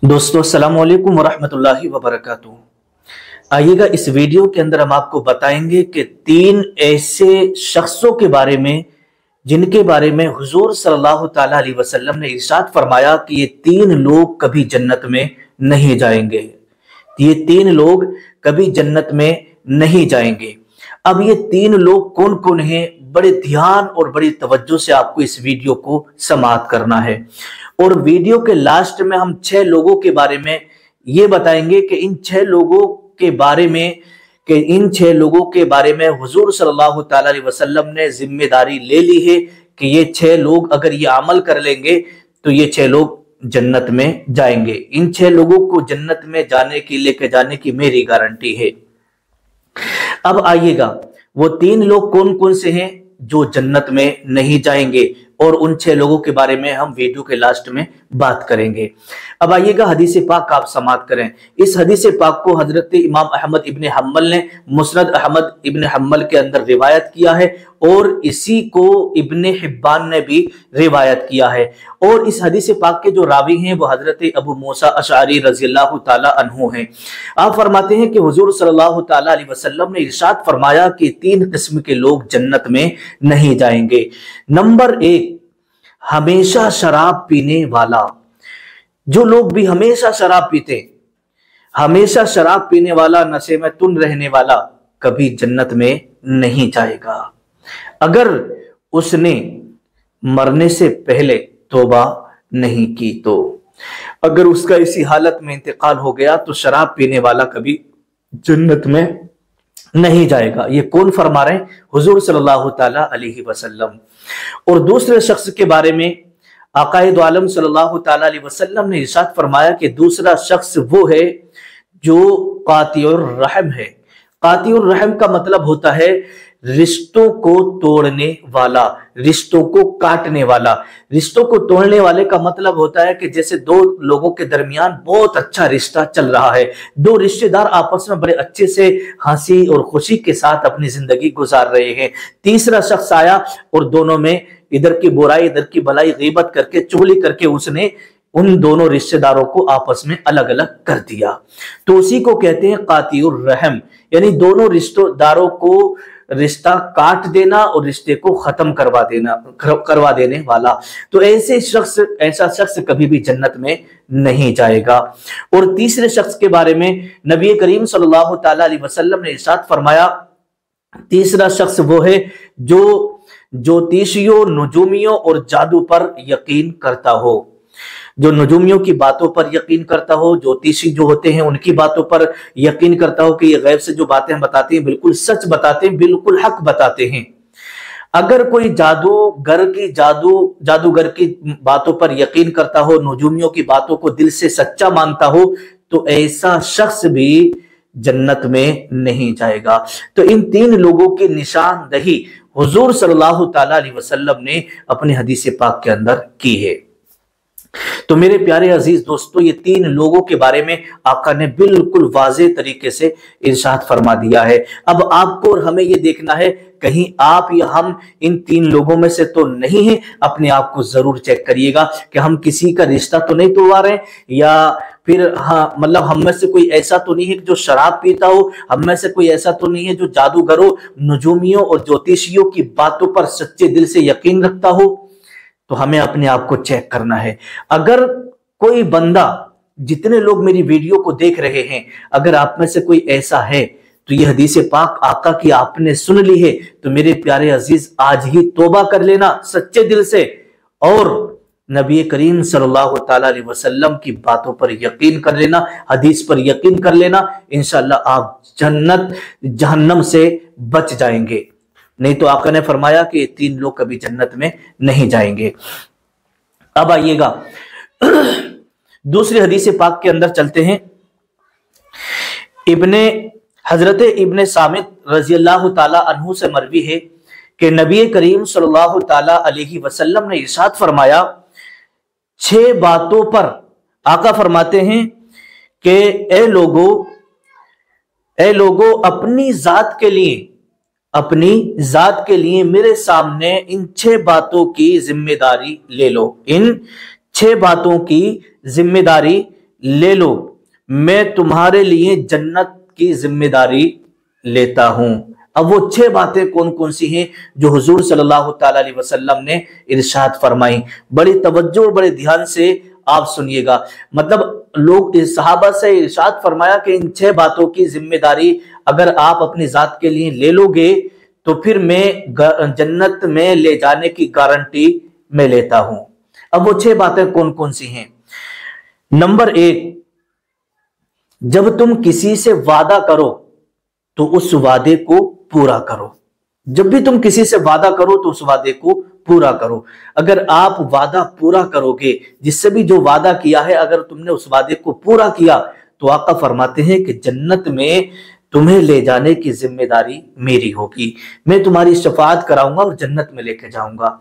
दोस्तों अस्सलाम वालेकुम वरहमतुल्लाहि वबरकातुहू। आइएगा इस वीडियो के अंदर हम आपको बताएंगे कि तीन ऐसे शख्सों के बारे में जिनके बारे में हुजूर सल्लल्लाहु ताला अलैहि वसल्लम ने इरशाद फरमाया कि ये तीन लोग कभी जन्नत में नहीं जाएंगे। ये तीन लोग कभी जन्नत में नहीं जाएंगे। अब ये तीन लोग कौन कौन हैं, बड़े ध्यान और बड़ी तवज्जो से आपको इस वीडियो को समाअत करना है। और वीडियो के लास्ट में हम 6 लोगों के बारे में ये बताएंगे कि इन 6 लोगों के बारे में हुजूर सल्लल्लाहु ताला अलैहि वसल्लम ने जिम्मेदारी ले ली है कि ये 6 लोग अगर ये अमल कर लेंगे तो ये 6 लोग जन्नत में जाएंगे। इन 6 लोगों को जन्नत में लेके जाने की मेरी गारंटी है। अब आइएगा वो 3 लोग कौन कौन से हैं जो जन्नत में नहीं जाएंगे, और उन 6 लोगों के बारे में हम वीडियो के लास्ट में बात करेंगे। अब आइएगा हदीस पाक आप समाअत करें। इस हदीस पाक को हजरत इमाम अहमद इब्न हम्बल ने मुस्नद अहमद इब्न हम्बल के अंदर रिवायत किया है, और इसी को इब्न हिब्बान ने भी रिवायत किया है। और इस हदीस पाक के जो रावी हैं वो हजरत अबू मूसा अशअरी रज़ियल्लाहु ताला अन्हु हैं। आप फरमाते हैं कि हुजूर सल्लल्लाहु ताला अलैहि वसल्लम ने इरशाद फरमाया कि 3 किस्म के लोग जन्नत में नहीं जाएंगे। नंबर 1, हमेशा शराब पीने वाला। जो लोग भी हमेशा शराब पीते, हमेशा शराब पीने वाला, नशे में तुन रहने वाला, कभी जन्नत में नहीं जाएगा अगर उसने मरने से पहले तौबा नहीं की। तो अगर उसका इसी हालत में इंतकाल हो गया तो शराब पीने वाला कभी जन्नत में नहीं जाएगा। ये कौन फरमा रहे हैं? हुजूर सल्लल्लाहु ताला अलैहि वसल्लम। और दूसरे शख्स के बारे में आकाए दो आलम सल्लल्लाहु ताला अलैहि वसल्लम ने इरशाद फरमाया कि दूसरा शख्स वो है जो कातिउर रहम है। कातिउर रहम का मतलब होता है रिश्तों को तोड़ने वाला, रिश्तों को काटने वाला। रिश्तों को तोड़ने वाले का मतलब होता है कि जैसे 2 लोगों के दरमियान बहुत अच्छा रिश्ता चल रहा है, 2 रिश्तेदार आपस में बड़े अच्छे से हंसी और खुशी के साथ अपनी जिंदगी गुजार रहे हैं। तीसरा शख्स आया और दोनों में इधर की बुराई इधर की भलाई गीबत करके चुगली करके उसने उन दोनों रिश्तेदारों को आपस में अलग अलग कर दिया। तो उसी को कहते हैं कातिउर रहम, यानी दोनों रिश्तेदारों को रिश्ता काट देना और रिश्ते को खत्म करवा देने वाला। तो ऐसा शख्स कभी भी जन्नत में नहीं जाएगा। और तीसरे शख्स के बारे में नबी करीम सल्लल्लाहु ताला अलैहि वसल्लम ने इरशाद फरमाया, तीसरा शख्स वो है जो ज्योतिषियों, नुजूमियों और जादू पर यकीन करता हो। जो नजूमियों की बातों पर यकीन करता हो, ज्योतिषी जो होते हैं उनकी बातों पर यकीन करता हो कि ये गैब से जो बातें हम बताते हैं बिल्कुल सच बताते हैं, बिल्कुल हक बताते हैं। अगर कोई जादूगर की बातों पर यकीन करता हो, नजूमियों की बातों को दिल से सच्चा मानता हो, तो ऐसा शख्स भी जन्नत में नहीं जाएगा। तो इन 3 लोगों की निशानदही हुजूर सल्लल्लाहु ताला अलैहि वसल्लम ने अपने हदीस पाक के अंदर की है। तो मेरे प्यारे अजीज दोस्तों, ये 3 लोगों के बारे में आका ने बिल्कुल वाज़ेह तरीके से इरशाद फरमा दिया है। अब आपको और हमें ये देखना है कहीं आप या हम इन 3 लोगों में से तो नहीं हैं। अपने आप को जरूर चेक करिएगा कि हम किसी का रिश्ता तो नहीं तोड़वा रहे, या फिर मतलब हम में से कोई ऐसा तो नहीं है जो शराब पीता हो, हम में से कोई ऐसा तो नहीं है जो जादूगरों, नजूमियों और ज्योतिषियों की बातों पर सच्चे दिल से यकीन रखता हो। तो हमें अपने आप को चेक करना है। अगर कोई बंदा, जितने लोग मेरी वीडियो को देख रहे हैं, अगर आप में से कोई ऐसा है तो ये हदीस पाक आका की आपने सुन ली है, तो मेरे प्यारे अजीज आज ही तौबा कर लेना सच्चे दिल से, और नबी करीम सल्लल्लाहु ताला अलैहि वसल्लम की बातों पर यकीन कर लेना, हदीस पर यकीन कर लेना। इंशाअल्लाह आप जहन्नम से बच जाएंगे। नहीं तो आका ने फरमाया कि 3 लोग कभी जन्नत में नहीं जाएंगे। अब आइएगा दूसरी हदीस पाक के अंदर चलते हैं। हजरत इब्ने सामित रज़ियल्लाहु ताला अन्हु से मरवी है कि नबी करीम सल्लल्लाहु ताला अलैहि वसल्लम ने इरशाद फरमाया, 6 बातों पर आका फरमाते हैं कि ए लोगों अपनी जात के लिए मेरे सामने इन 6 बातों की जिम्मेदारी ले लो। इन 6 बातों की जिम्मेदारी ले लो, मैं तुम्हारे लिए जन्नत की जिम्मेदारी लेता हूं। अब वो 6 बातें कौन कौन सी हैं जो हुजूर सल्लल्लाहु ताला अलैहि वसल्लम ने इरशाद फरमाई, बड़ी तवज्जो बड़े ध्यान से आप सुनिएगा। मतलब लोग इस सहाबा से इरशाद फरमाया कि इन 6 बातों की जिम्मेदारी अगर आप अपनी जात के लिए ले लोगे तो फिर मैं जन्नत में ले जाने की गारंटी मैं लेता हूं। अब वो 6 बातें कौन कौन सी हैं? नंबर 1, जब तुम किसी से वादा करो तो उस वादे को पूरा करो। जब भी तुम किसी से वादा करो तो उस वादे को पूरा करो। अगर आप वादा पूरा करोगे, जिससे भी जो वादा किया है, अगर तुमने उस वादे को पूरा किया तो आका फरमाते हैं कि जन्नत में तुम्हें ले जाने की जिम्मेदारी मेरी होगी, मैं तुम्हारी शफाअत कराऊंगा और जन्नत में लेके जाऊंगा।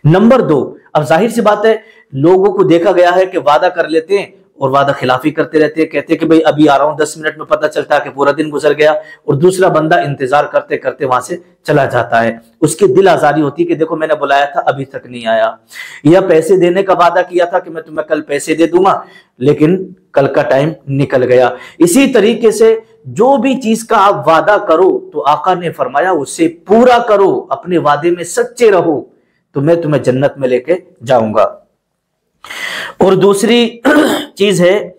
नंबर 2, अब जाहिर सी बात है, लोगों को देखा गया है कि वादा कर लेते हैं और वादा खिलाफी करते रहते हैं, कहते हैं कि भाई अभी आ रहा हूं, 10 मिनट में पता चलता है कि पूरा दिन गुजर गया और दूसरा बंदा इंतजार करते करते वहां से चला जाता है। उसकी दिल आजारी होती है कि देखो मैंने बुलाया था अभी तक नहीं आया, या पैसे देने का वादा किया था कि मैं तुम्हें कल पैसे दे दूंगा, लेकिन कल का टाइम निकल गया। इसी तरीके से जो भी चीज का आप वादा करो तो आका ने फरमाया उसे पूरा करो, अपने वादे में सच्चे रहो, तो मैं तुम्हें जन्नत में लेके जाऊंगा। और दूसरी चीज है,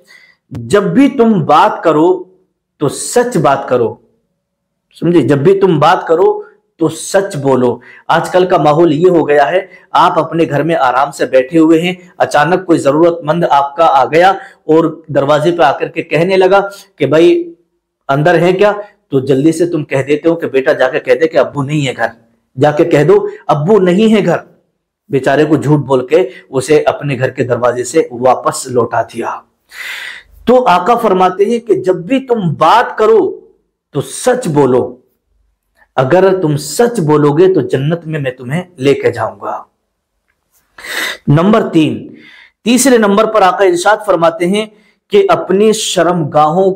जब भी तुम बात करो तो सच बात करो, समझे, जब भी तुम बात करो तो सच बोलो। आजकल का माहौल ये हो गया है, आप अपने घर में आराम से बैठे हुए हैं, अचानक कोई जरूरतमंद आपका आ गया और दरवाजे पे आकर के कहने लगा कि भाई अंदर है क्या, तो जल्दी से तुम कह देते हो कि बेटा जाके कह दे कि अब्बू नहीं है घर, जाके कह दो अब्बू नहीं है घर। बेचारे को झूठ बोल के उसे अपने घर के दरवाजे से वापस लौटा दिया। तो आका फरमाते हैं कि जब भी तुम बात करो तो सच बोलो, अगर तुम सच बोलोगे तो जन्नत में मैं तुम्हें लेके जाऊंगा। नंबर 3, तीसरे नंबर पर आका इरशाद फरमाते हैं कि अपनी शर्मगाहों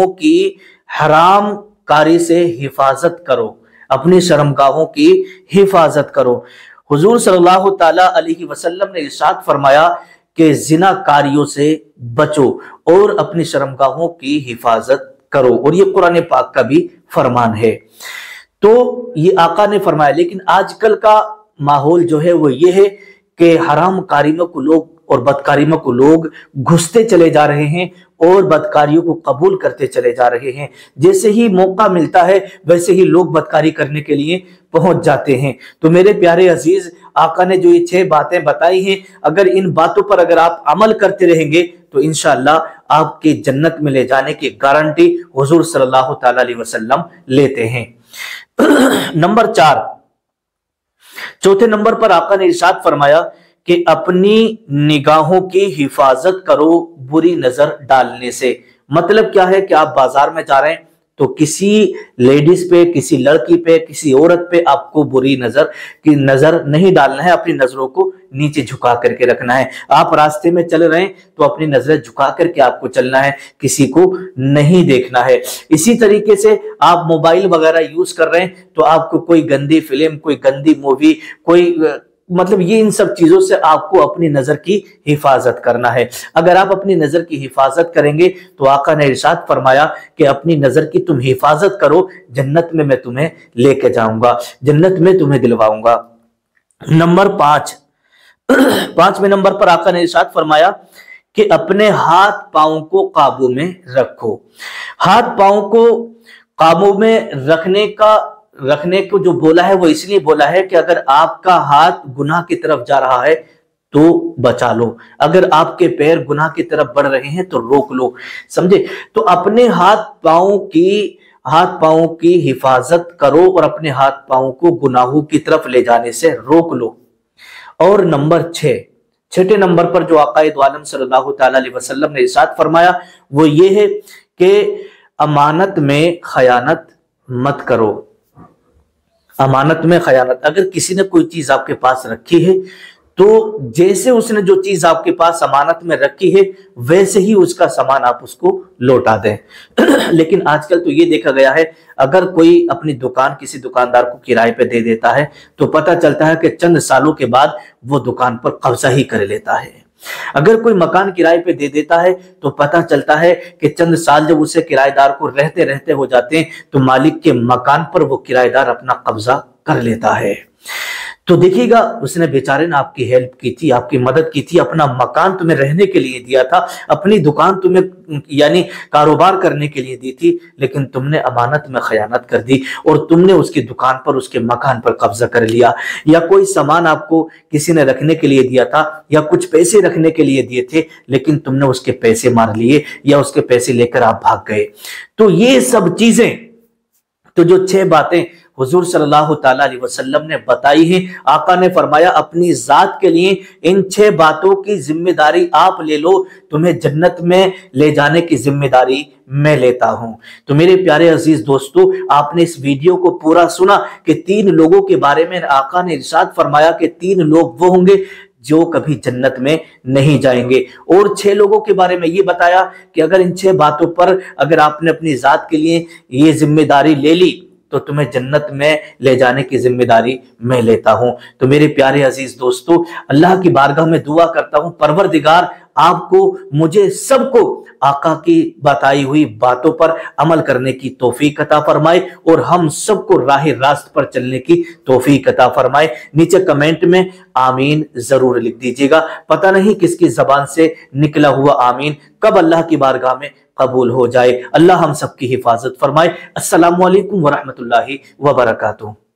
की हराम कारी से हिफाजत करो, अपनी शर्मगाहों की हिफाजत करो। हुजूर सल्लल्लाहु ताला अलैहि वसल्लम ने इरशाद फरमाया कि जिनाकारियों से बचो और अपनी शर्मगाहों की हिफाजत करो, और ये कुरान पाक का भी फरमान है। तो ये आका ने फरमाया, लेकिन आजकल का माहौल जो है वो ये है कि हराम कारियों को लोग और बदकारियों को लोग घुसते चले जा रहे हैं और बदकारियों को कबूल करते चले जा रहे हैं। जैसे ही मौका मिलता है वैसे ही लोग बदकारी करने के लिए पहुंच जाते हैं। तो मेरे प्यारे अजीज, आका ने जो ये 6 बातें बताई हैं, अगर इन बातों पर अगर आप अमल करते रहेंगे तो इंशाअल्लाह आपके जन्नत में ले जाने की गारंटी हुजूर सल्लल्लाहु ताला अलैहि वसल्लम लेते हैं। नंबर 4, चौथे नंबर पर आका ने इरशाद फरमाया कि अपनी निगाहों की हिफाजत करो बुरी नजर डालने से। मतलब क्या है कि आप बाजार में जा रहे हैं तो किसी लेडीज पे, किसी लड़की पे, किसी औरत पे आपको बुरी नजर नहीं डालना है, अपनी नजरों को नीचे झुका करके रखना है। आप रास्ते में चल रहे हैं तो अपनी नजरें झुका करके आपको चलना है, किसी को नहीं देखना है। इसी तरीके से आप मोबाइल वगैरह यूज कर रहे हैं तो आपको कोई गंदी फिल्म, कोई गंदी मूवी, मतलब ये इन सब चीजों से आपको अपनी नजर की हिफाजत करना है। अगर आप अपनी नजर की हिफाजत करेंगे तो आका ने इरशाद फरमाया कि अपनी नजर की तुम हिफाजत करो, जन्नत में मैं तुम्हें लेके जाऊंगा, जन्नत में तुम्हें दिलवाऊंगा। नंबर 5, 5वें नंबर पर आका ने इरशाद फरमाया कि अपने हाथ पांव को काबू में रखो। हाथ पांव को काबू में रखने को जो बोला है वो इसलिए बोला है कि अगर आपका हाथ गुनाह की तरफ जा रहा है तो बचा लो, अगर आपके पैर गुनाह की तरफ बढ़ रहे हैं तो रोक लो, समझे। तो अपने हाथ पांव की हिफाजत करो और अपने हाथ पांव को गुनाहों की तरफ ले जाने से रोक लो। और नंबर 6, छठे नंबर पर जो आकाए दो आलम सल्लल्लाहु ताला अलैहि वसल्लम ने इरशाद फरमाया वो ये है कि अमानत में खयानत मत करो। अमानत में खयानत, अगर किसी ने कोई चीज आपके पास रखी है तो जैसे उसने जो चीज आपके पास अमानत में रखी है वैसे ही उसका सामान आप उसको लौटा दें। लेकिन आजकल तो ये देखा गया है, अगर कोई अपनी दुकान किसी दुकानदार को किराए पे दे देता है तो पता चलता है कि चंद सालों के बाद वो दुकान पर कब्जा ही कर लेता है। اگر کوئی مکان کرائے پہ دے دیتا ہے تو پتہ چلتا ہے کہ چند سال جب اسے کرایہ دار کو رہتے رہتے ہو جاتے ہیں تو مالک کے مکان پر وہ کرایہ دار اپنا قبضہ کر لیتا ہے۔ تو دیکھیے گا اس نے بیچارے نے آپ کی ہیلپ کی تھی، آپ کی مدد کی تھی، اپنا مکان تمہیں رہنے کے لیے دیا تھا، اپنی دکان تمہیں یعنی کاروبار کرنے کے لیے دی تھی، لیکن تم نے امانت میں خیانت کر دی اور تم نے اس کی دکان پر، اس کے مکان پر قبضہ کر لیا۔ یا کوئی سامان آپ کو کسی نے رکھنے کے لیے دیا تھا یا کچھ پیسے رکھنے کے لیے دیے تھے، لیکن تم نے اس کے پیسے مار لیے یا اس کے پیسے لے کر آپ بھاگ گئے۔ تو یہ سب چیزیں، تو جو 6 باتیں حضور صلی اللہ تعالیٰ علیہ وسلم نے بتائی ہیں، آقا نے فرمایا اپنی ذات کے لیے ان 6 باتوں کی ذمہ داری آپ لے لو، تمہیں جنت میں لے جانے کی ذمہ داری میں لیتا ہوں۔ تو میرے پیارے عزیز دوستو، آپ نے اس ویڈیو کو پورا سنا کہ 3 لوگوں کے بارے میں آقا نے ارشاد فرمایا کہ 3 لوگ وہ ہوں گے جو کبھی جنت میں نہیں جائیں گے، اور 6 لوگوں کے بارے میں یہ بتایا کہ اگر ان 6 باتوں پر اگر آپ نے اپنی ذات کے لیے یہ ذمہ داری لے لی تو تمہیں جنت میں لے جانے کی ذمہ داری میں لیتا ہوں۔ تو میرے پیارے عزیز دوستو، اللہ کی بارگاہ میں دعا کرتا ہوں پروردگار آپ کو، مجھے، سب کو آقا کی بتائی ہوئی باتوں پر عمل کرنے کی توفیق عطا فرمائے اور ہم سب کو راہ راست پر چلنے کی توفیق عطا فرمائے۔ نیچے کمنٹ میں آمین ضرور لکھ دیجیے گا، پتہ نہیں کس کی زبان سے نکلا ہوا آمین کب اللہ کی بارگاہ میں قبول ہو جائے۔ اللہ ہم سب کی حفاظت فرمائے۔ السلام علیکم ورحمۃ اللہ وبرکاتہ۔